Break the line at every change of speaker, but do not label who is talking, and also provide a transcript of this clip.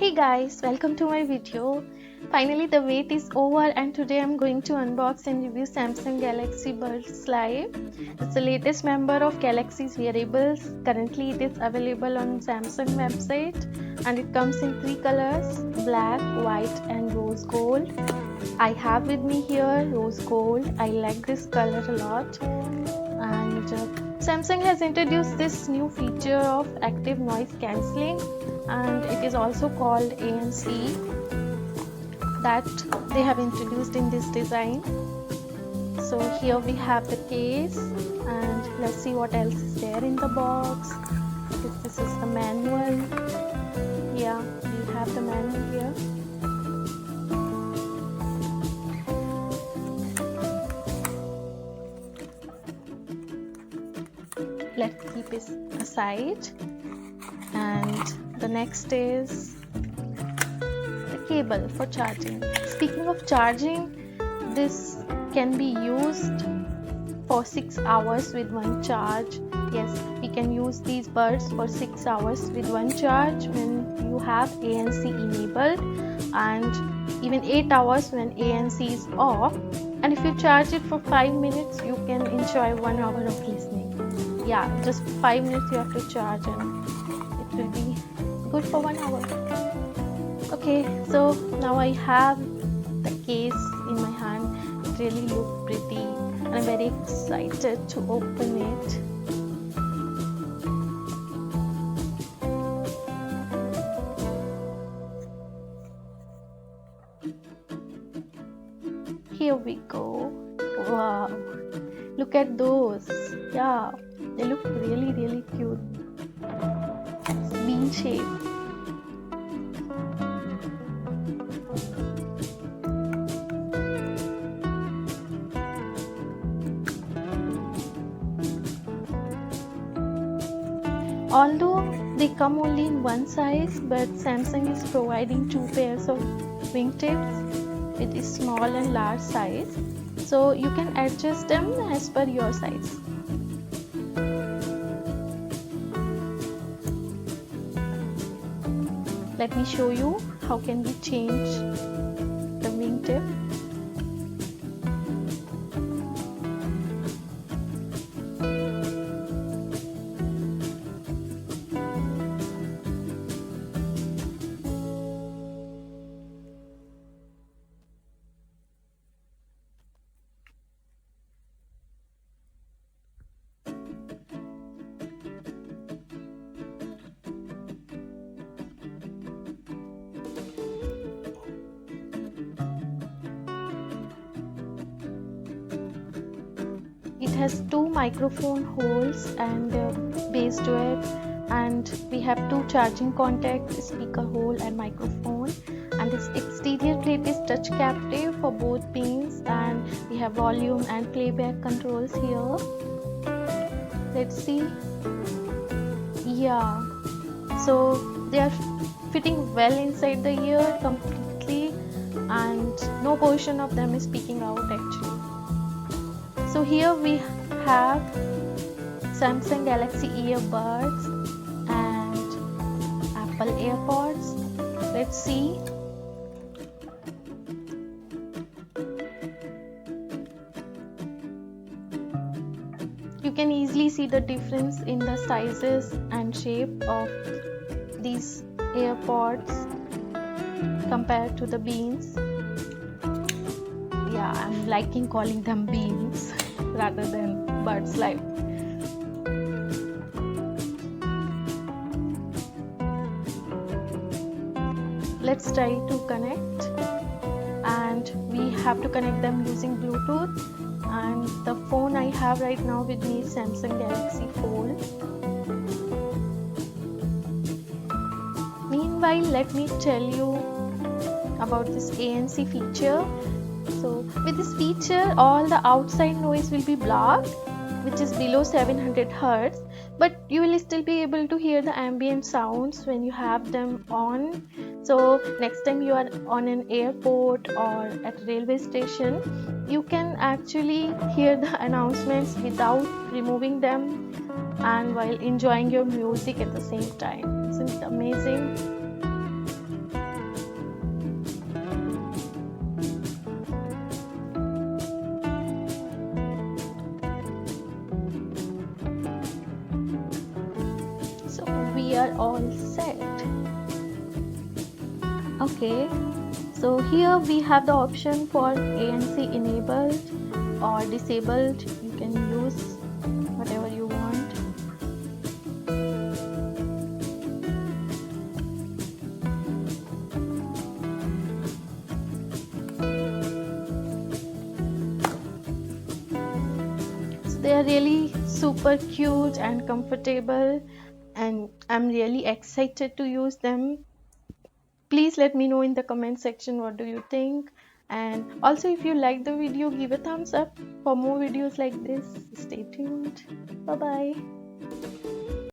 Hey guys, welcome to my video. Finally the wait is over and today I'm going to unbox and review Samsung Galaxy Buds Live. It's the latest member of Galaxy's wearables. Currently it is available on Samsung website and it comes in 3 colors: black, white and rose gold. I have with me here rose gold. I like this color a lot. And Samsung has introduced this new feature of active noise cancelling, and it is also called ANC, that they have introduced in this design. So here we have the case, and let's see what else is there in the box. This is the manual. Yeah, we have the manual here. Let's keep it aside. And the next is the cable for charging. Speaking of charging, this can be used for 6 hours with one charge. Yes, we can use these buds for 6 hours with one charge when you have ANC enabled, and even 8 hours when ANC is off. And if you charge it for 5 minutes, you can enjoy 1 hour of listening. Yeah, just 5 minutes you have to charge and it will be good for 1 hour. Okay, so now I have the case in my hand. It really looks pretty and I'm very excited to open it. Here we go. Wow, look at those. Yeah, they look really cute. It's bean shape. Although they come only in one size, but Samsung is providing 2 pairs of wingtips. It is small and large size, so you can adjust them as per your size. Let me show you how can we change the wingtip. It has 2 microphone holes and base duet, and we have 2 charging contacts, speaker hole and microphone. And this exterior plate is touch captive for both pins, and we have volume and playback controls here. Let's see. Yeah, so they are fitting well inside the ear completely, and no portion of them is peeking out actually. So here we have Samsung Galaxy earbuds and Apple AirPods. Let's see. You can easily see the difference in the sizes and shape of these AirPods compared to the beans. Yeah, I'm liking calling them beans rather than Buds Live. Let's try to connect, and we have to connect them using Bluetooth. And the phone I have right now with me is Samsung Galaxy Fold. Meanwhile, let me tell you about this ANC feature. So with this feature, all the outside noise will be blocked, which is below 700 Hz, but you will still be able to hear the ambient sounds when you have them on. So next time you are on an airport or at a railway station, you can actually hear the announcements without removing them and while enjoying your music at the same time. Isn't it amazing? are all set. Okay, so here we have the option for ANC enabled or disabled. You can use whatever you want. So they are really super cute and comfortable, and I'm really excited to use them. Please let me know in the comment section what do you think, and also if you like the video, give a thumbs up. For more videos like this, stay tuned. Bye bye.